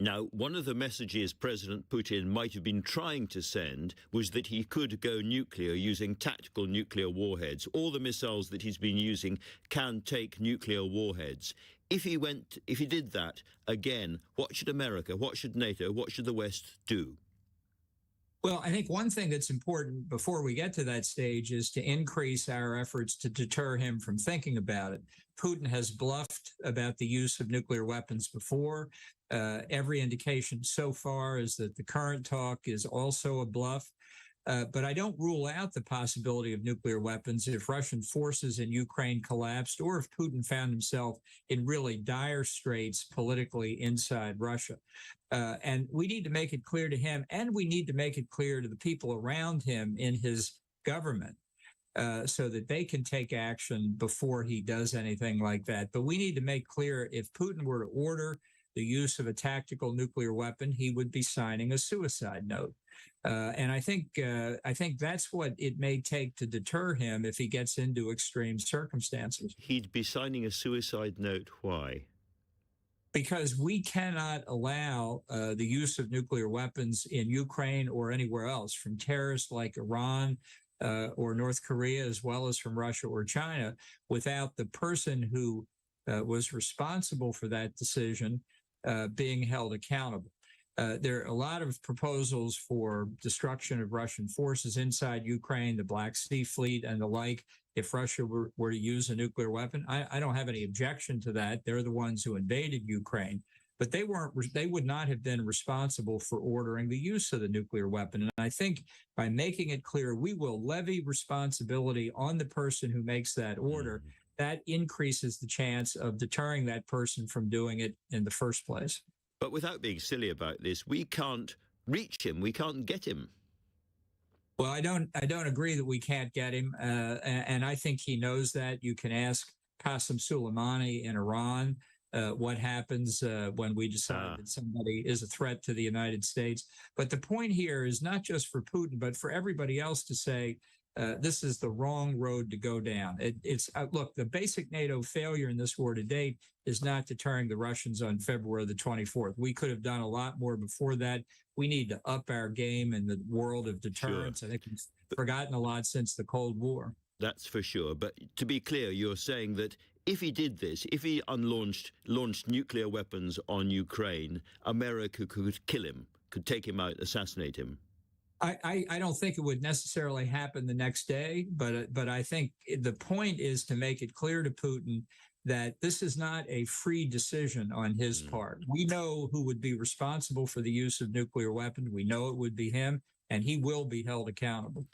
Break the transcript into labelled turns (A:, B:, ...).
A: Now, one of the messages President Putin might have been trying to send was that he could go nuclear using tactical nuclear warheads. All the missiles that he's been using can take nuclear warheads. If he did that, again, what should America, what should NATO, what should the West do?
B: Well, I think one thing that's important before we get to that stage is to increase our efforts to deter him from thinking about it. Putin has bluffed about the use of nuclear weapons before. Every indication so far is that the current talk is also a bluff. But I don't rule out the possibility of nuclear weapons if Russian forces in Ukraine collapsed or if Putin found himself in really dire straits politically inside Russia. And we need to make it clear to him, and we need to make it clear to the people around him in his government so that they can take action before he does anything like that. But we need to make clear if Putin were to order the use of a tactical nuclear weapon, he would be signing a suicide note. And I think that's what it may take to deter him if he gets into extreme circumstances.
A: He'd be signing a suicide note. Why?
B: Because we cannot allow the use of nuclear weapons in Ukraine or anywhere else from terrorists like Iran or North Korea, as well as from Russia or China, without the person who was responsible for that decision being held accountable. There are a lot of proposals for destruction of Russian forces inside Ukraine, the Black Sea Fleet and the like, if Russia were to use a nuclear weapon. I don't have any objection to that. They're the ones who invaded Ukraine, but they would not have been responsible for ordering the use of the nuclear weapon. And I think by making it clear, we will levy responsibility on the person who makes that order. That increases the chance of deterring that person from doing it in the first place.
A: But without being silly about this, we can't reach him. We can't get him.
B: Well, I don't agree that we can't get him. And I think he knows that. You can ask Qasem Soleimani in Iran what happens when we decide that somebody is a threat to the United States. But the point here is not just for Putin, but for everybody else to say, this is the wrong road to go down. Look, the basic NATO failure in this war to date is not deterring the Russians on February the 24th. We could have done a lot more before that. We need to up our game in the world of deterrence. Sure. I think we've forgotten a lot since the Cold War.
A: That's for sure. But to be clear, you're saying that if he did this, if he launched nuclear weapons on Ukraine, America could kill him, could take him out, assassinate him.
B: I don't think it would necessarily happen the next day, but I think the point is to make it clear to Putin that this is not a free decision on his part. We know who would be responsible for the use of nuclear weapons. We know it would be him, and he will be held accountable.